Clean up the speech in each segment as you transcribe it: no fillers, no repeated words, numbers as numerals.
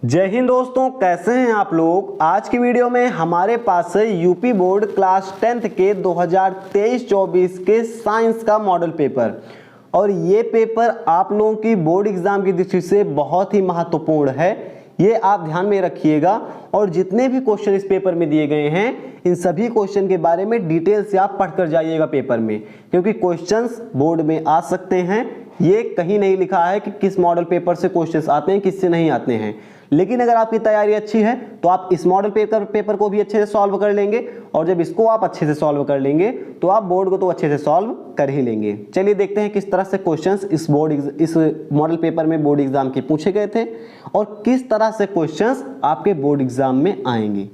जय हिंद दोस्तों, कैसे हैं आप लोग। आज की वीडियो में हमारे पास है यूपी बोर्ड क्लास 10th के 2023-24 के साइंस का मॉडल पेपर। और ये पेपर आप लोगों की बोर्ड एग्जाम की दृष्टि से बहुत ही महत्वपूर्ण है, ये आप ध्यान में रखिएगा। और जितने भी क्वेश्चन इस पेपर में दिए गए हैं, इन सभी क्वेश्चन के बारे में डिटेल से आप पढ़कर जाइएगा पेपर में, क्योंकि क्वेश्चंस बोर्ड में आ सकते हैं। ये कहीं नहीं लिखा है कि किस मॉडल पेपर से क्वेश्चंस आते हैं, किससे नहीं आते हैं। लेकिन अगर आपकी तैयारी अच्छी है तो आप इस मॉडल पेपर को भी अच्छे से सॉल्व कर लेंगे, और जब इसको आप अच्छे से सॉल्व कर लेंगे तो आप बोर्ड को तो अच्छे से सॉल्व कर ही लेंगे। चलिए देखते हैं किस तरह से क्वेश्चंस इस मॉडल पेपर में बोर्ड एग्जाम के पूछे गए थे और किस तरह से क्वेश्चंस आपके बोर्ड एग्जाम में आएंगे।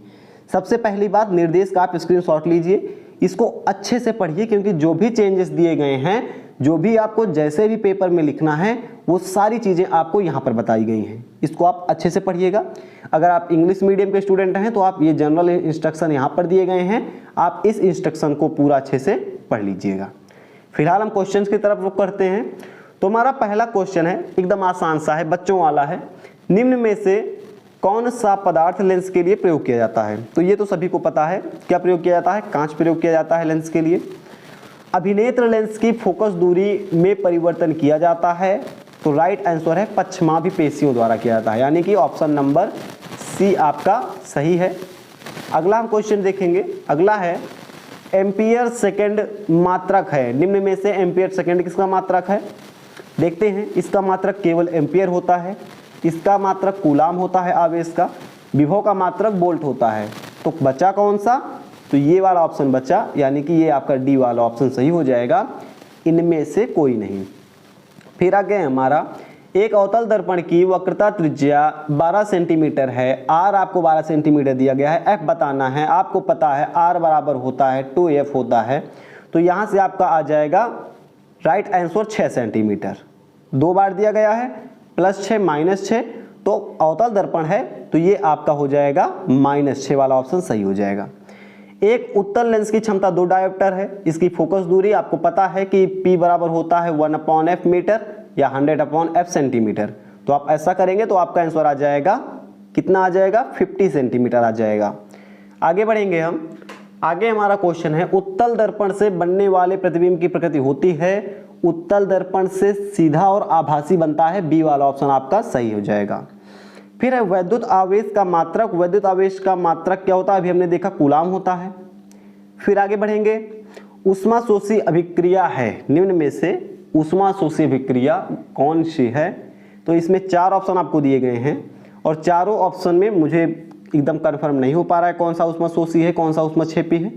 सबसे पहली बात, निर्देश का आप स्क्रीनशॉट लीजिए, इसको अच्छे से पढ़िए, क्योंकि जो भी चेंजेस दिए गए हैं, जो भी आपको जैसे भी पेपर में लिखना है, वो सारी चीजें आपको यहाँ पर बताई गई हैं। इसको आप अच्छे से पढ़िएगा। अगर आप इंग्लिश मीडियम के स्टूडेंट हैं तो आप ये जनरल इंस्ट्रक्शन यहाँ पर दिए गए हैं, आप इस इंस्ट्रक्शन को पूरा अच्छे से पढ़ लीजिएगा। फिलहाल हम क्वेश्चंस की तरफ रुख करते हैं। तो हमारा पहला क्वेश्चन है, एकदम आसान सा है, बच्चों वाला है। निम्न में से कौन सा पदार्थ लेंस के लिए प्रयोग किया जाता है? तो ये तो सभी को पता है, क्या प्रयोग किया जाता है? कांच प्रयोग किया जाता है लेंस के लिए। अभिनेत्र लेंस की फोकस दूरी में परिवर्तन किया जाता है, तो राइट आंसर है पश्चमाभि पेशियों द्वारा किया जाता है, यानी कि ऑप्शन नंबर सी आपका सही है। अगला हम क्वेश्चन देखेंगे। अगला है, एम्पियर सेकंड मात्रक है। निम्न में से एम्पियर सेकंड किसका मात्रक है? देखते हैं। इसका मात्रक केवल एम्पियर होता है, इसका मात्रक कूलाम होता है आवेश का, विभव का मात्रक वोल्ट होता है। तो बचा कौन सा? तो ये वाला ऑप्शन बचा, यानी कि ये आपका डी वाला ऑप्शन सही हो जाएगा, इनमें से कोई नहीं। फिर आगे हमारा, एक अवतल दर्पण की वक्रता त्रिज्या 12 सेंटीमीटर है, आर आपको 12 सेंटीमीटर दिया गया है, एफ बताना है। आपको पता है आर बराबर होता है 2f होता है, तो यहाँ से आपका आ जाएगा राइट आंसर 6 सेंटीमीटर। 2 बार दिया गया है, +6 -6, तो अवतल दर्पण है, तो ये आपका हो जाएगा -6 वाला ऑप्शन सही हो जाएगा। एक उत्तल लेंस की क्षमता 2 डायोप्टर है, इसकी फोकस दूरी आपको पता है कि P बराबर होता है 1/f मीटर या 100/f सेंटीमीटर। तो आप ऐसा करेंगे तो आपका आंसर आ जाएगा, कितना आ जाएगा? 50 सेंटीमीटर आ जाएगा। आगे बढ़ेंगे हम। आगे हमारा क्वेश्चन है, उत्तल दर्पण से बनने वाले प्रतिबिंब की प्रकृति होती है, उत्तल दर्पण से सीधा और आभासी बनता है, बी वाला ऑप्शन आपका सही हो जाएगा। फिर है, वैद्युत आवेश का मात्रक। वैद्युत आवेश का मात्रक क्या होता है? अभी हमने देखा कूलाम होता है। फिर आगे बढ़ेंगे, ऊष्माशोषी अभिक्रिया है। निम्न में से ऊष्माशोषी अभिक्रिया कौन सी है? तो इसमें 4 ऑप्शन आपको दिए गए हैं, और चारों ऑप्शन में मुझे एकदम कंफर्म नहीं हो पा रहा है कौन सा ऊष्माशोषी है, कौन सा ऊष्माक्षेपी है।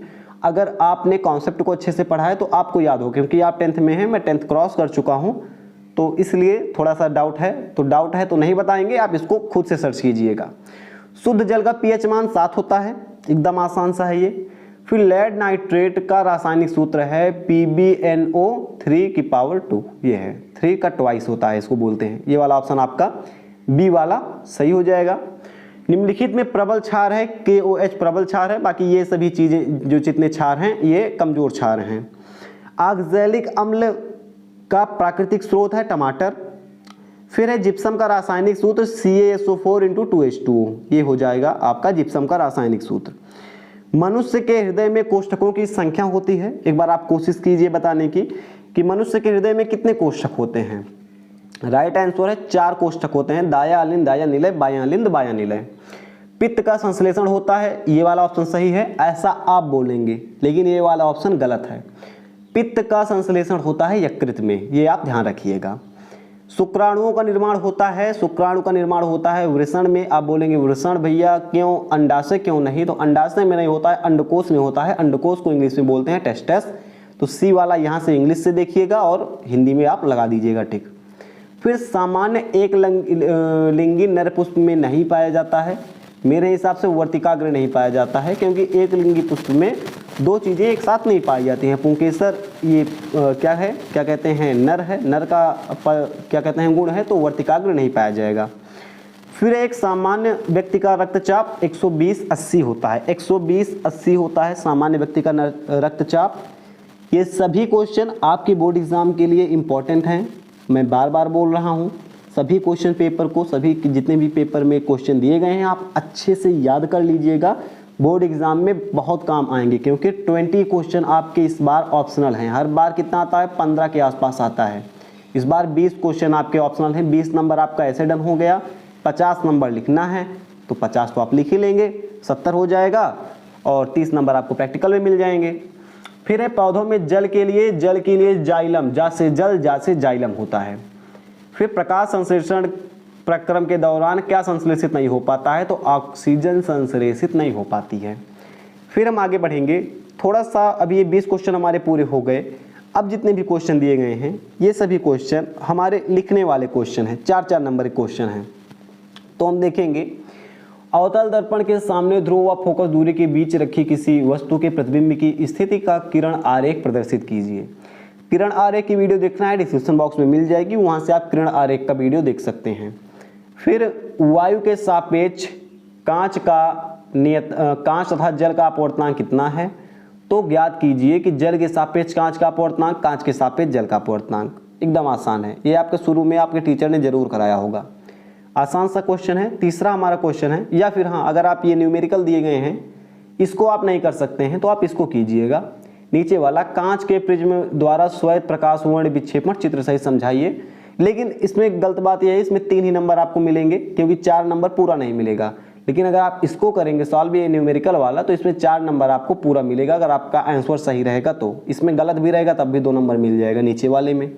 अगर आपने कॉन्सेप्ट को अच्छे से पढ़ा है तो आपको याद हो, क्योंकि आप 10th में हैं, मैं 10th क्रॉस कर चुका हूँ, तो इसलिए थोड़ा सा डाउट है। तो नहीं बताएंगे, आप इसको खुद से सर्च कीजिएगा। शुद्ध जल का पीएच मान 7 होता है, एकदम आसान सा है ये। फिर लेड नाइट्रेट का रासायनिक सूत्र है PbNO3⁻², ये है 3 का ट्वाइस होता है, इसको बोलते हैं। ये वाला ऑप्शन आपका बी वाला सही हो जाएगा। निम्नलिखित में प्रबल क्षार है, KOH प्रबल क्षार है, बाकी ये सभी चीजें जो जितने क्षार हैं ये कमजोर क्षार हैं। ऑक्सैलिक अम्ल का प्राकृतिक स्रोत है टमाटर। फिर है, जिप्सम का रासायनिक सूत्र CaSO4 × 2H2O, ये हो जाएगा आपका जिप्सम का रासायनिक सूत्र। मनुष्य के हृदय में कोष्ठकों की संख्या होती है। एक बार आप कोशिश कीजिए बताने की कि मनुष्य के हृदय में कितने कोष्ठक होते हैं। राइट आंसर है 4 कोष्ठक होते हैं, दाया अलिंद दाया निलय, बायां अलिंद बायां निलय। पित्त का संश्लेषण होता है, ये वाला ऑप्शन सही है, ऐसा आप बोलेंगे, लेकिन ये वाला ऑप्शन गलत है। पित्त का संश्लेषण होता है यकृत में, ये आप ध्यान रखिएगा। शुक्राणुओं का निर्माण होता है, शुक्राणु का निर्माण होता है वृषण में, आप बोलेंगे वृषण भैया क्यों, अंडाशय क्यों नहीं? तो अंडाशय में नहीं होता है, अंडकोश में होता है। अंडकोश को इंग्लिश में बोलते हैं टेस्टस। तो सी वाला यहाँ से इंग्लिश से देखिएगा और हिंदी में आप लगा दीजिएगा टिक। फिर सामान्य एक लिंगी नर पुष्प में नहीं पाया जाता है, मेरे हिसाब से वर्तिकाग्र नहीं पाया जाता है, क्योंकि एक लिंगी पुष्प में 2 चीज़ें एक साथ नहीं पाई जाती हैं। पुंकेसर ये क्या है, क्या कहते हैं, नर है, नर का क्या कहते हैं गुण है, तो वर्तिकाग्र नहीं पाया जाएगा। फिर एक सामान्य व्यक्ति का रक्तचाप 120/80 होता है, 120/80 होता है सामान्य व्यक्ति का रक्तचाप। ये सभी क्वेश्चन आपके बोर्ड एग्जाम के लिए इम्पोर्टेंट हैं, मैं बार बार बोल रहा हूँ। सभी क्वेश्चन पेपर को, सभी जितने भी पेपर में क्वेश्चन दिए गए हैं आप अच्छे से याद कर लीजिएगा, बोर्ड एग्जाम में बहुत काम आएंगे, क्योंकि 20 क्वेश्चन आपके इस बार ऑप्शनल हैं। हर बार कितना आता है, 15 के आसपास आता है। इस बार 20 क्वेश्चन आपके ऑप्शनल हैं। 20 नंबर आपका ऐसे डन हो गया। 50 नंबर लिखना है तो 50 तो आप लिख ही लेंगे, 70 हो जाएगा, और 30 नंबर आपको प्रैक्टिकल में मिल जाएंगे। फिर है पौधों में जल के लिए जाइलम, जा से जल, जा से जाइलम होता है। फिर प्रकाश संश्लेषण प्रक्रम के दौरान क्या संश्लेषित नहीं हो पाता है, तो ऑक्सीजन संश्लेषित नहीं हो पाती है। फिर हम आगे बढ़ेंगे थोड़ा सा। अभी ये 20 क्वेश्चन हमारे पूरे हो गए। अब जितने भी क्वेश्चन दिए गए हैं ये सभी क्वेश्चन हमारे लिखने वाले क्वेश्चन हैं, 4-4 नंबर के क्वेश्चन हैं। तो हम देखेंगे, अवतल दर्पण के सामने ध्रुव व फोकस दूरी के बीच रखी किसी वस्तु के प्रतिबिंब की स्थिति का किरण आरेख प्रदर्शित कीजिए। किरण आरेख की वीडियो देखना है, डिस्क्रिप्शन बॉक्स में मिल जाएगी, वहां से आप किरण आरेख का वीडियो देख सकते हैं। फिर वायु के सापेक्ष कांच तथा जल का अपवर्तनांक कितना है, तो ज्ञात कीजिए कि जल के सापेक्ष कांच का अपवर्तनांक, कांच के सापेक्ष जल का अपवर्तनांक। एकदम आसान है, ये आपके शुरू में आपके टीचर ने जरूर कराया होगा। आसान सा क्वेश्चन है। तीसरा हमारा क्वेश्चन है, या फिर हाँ, अगर आप ये न्यूमेरिकल दिए गए हैं इसको आप नहीं कर सकते हैं तो आप इसको कीजिएगा। नीचे वाला, कांच के प्रिज्म द्वारा श्वेत प्रकाश वर्ण विक्षेपण चित्र सही समझाइए। लेकिन इसमें गलत बात यह है, इसमें 3 ही नंबर आपको मिलेंगे, क्योंकि 4 नंबर पूरा नहीं मिलेगा। लेकिन अगर आप इसको करेंगे सॉल्व, ये न्यूमेरिकल वाला, तो इसमें 4 नंबर आपको पूरा मिलेगा, अगर आपका आंसर सही रहेगा तो। इसमें गलत भी रहेगा तब भी 2 नंबर मिल जाएगा नीचे वाले में।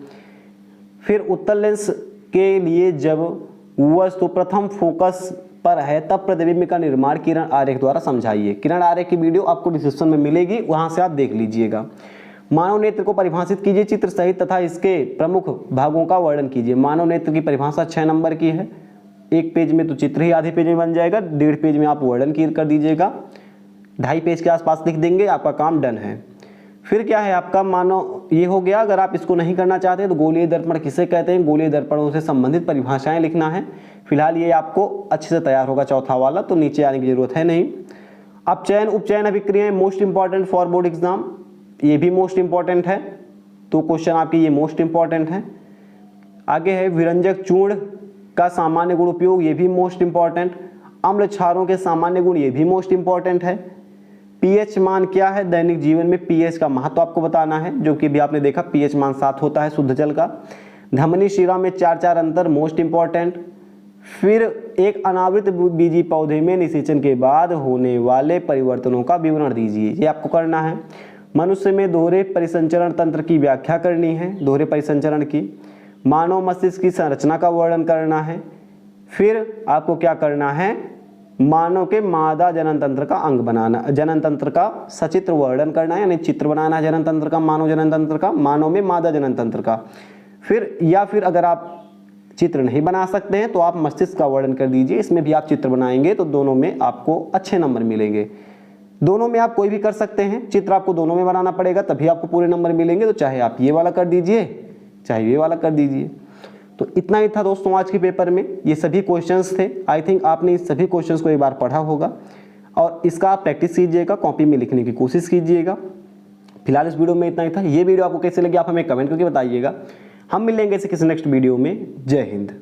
फिर उत्तल लेंस के लिए जब वस्तु प्रथम फोकस पर है तब प्रतिबिंब का निर्माण किरण आरेख द्वारा समझाइए। किरण आरेख की वीडियो आपको डिस्क्रिप्शन में मिलेगी, वहां से आप देख लीजिएगा। मानव नेत्र को परिभाषित कीजिए चित्र सहित तथा इसके प्रमुख भागों का वर्णन कीजिए। मानव नेत्र की परिभाषा 6 नंबर की है। 1 पेज में तो चित्र ही आधे पेज में बन जाएगा, 1.5 पेज में आप वर्णन कर दीजिएगा, 2.5 पेज के आसपास लिख देंगे, आपका काम डन है। फिर क्या है आपका, मानव ये हो गया। अगर आप इसको नहीं करना चाहते हैं तो गोलीय दर्पण किसे कहते हैं, गोलीय दर्पणों से संबंधित परिभाषाएं लिखना है। फिलहाल ये आपको अच्छे से तैयार होगा चौथा वाला, तो नीचे आने की जरूरत है नहीं। अब चयन उपचयन अभिक्रियाएं most important for board exam, ये भी मोस्ट इंपॉर्टेंट है, तो क्वेश्चन आपके ये मोस्ट इंपॉर्टेंट है। आगे है विरंजक चूर्ण का सामान्य गुण उपयोग, ये भी मोस्ट इंपॉर्टेंट। अम्ल क्षारों के सामान्य गुण, ये भी मोस्ट इंपॉर्टेंट है। पीएच मान क्या है, दैनिक जीवन में पीएच का महत्व आपको बताना है, जो कि भी आपने देखा पीएच मान 7 होता है शुद्ध जल का। धमनी शिरा में 4-4 अंतर, मोस्ट इंपॉर्टेंट। फिर एक अनावृत बीजी पौधे में निषेचन के बाद होने वाले परिवर्तनों का विवरण दीजिए, ये आपको करना है। मनुष्य में दोहरे परिसंचरण तंत्र की व्याख्या करनी है, दोहरे परिसंचरण की। मानव मस्तिष्क की संरचना का वर्णन करना है। फिर आपको क्या करना है, मानव के मादा जनन तंत्र का अंग बनाना, जनन तंत्र का सचित्र वर्णन करना है, यानी चित्र बनाना है जनन तंत्र का, मानव जनन तंत्र का, मानव में मादा जनन तंत्र का। फिर या फिर अगर आप चित्र नहीं बना सकते हैं तो आप मस्तिष्क का वर्णन कर दीजिए, इसमें भी आप चित्र बनाएंगे तो दोनों में आपको अच्छे नंबर मिलेंगे। दोनों में आप कोई भी कर सकते हैं, चित्र आपको दोनों में बनाना पड़ेगा तभी आपको पूरे नंबर मिलेंगे। तो चाहे आप ये वाला कर दीजिए चाहे ये वाला कर दीजिए। तो इतना ही था दोस्तों आज के पेपर में, ये सभी क्वेश्चंस थे। आई थिंक आपने इस सभी क्वेश्चंस को एक बार पढ़ा होगा और इसका आप प्रैक्टिस कीजिएगा, कॉपी में लिखने की कोशिश कीजिएगा। फिलहाल इस वीडियो में इतना ही था। ये वीडियो आपको कैसे लगी आप हमें कमेंट करके बताइएगा। हम मिलेंगे इसे किसी नेक्स्ट वीडियो में। जय हिंद।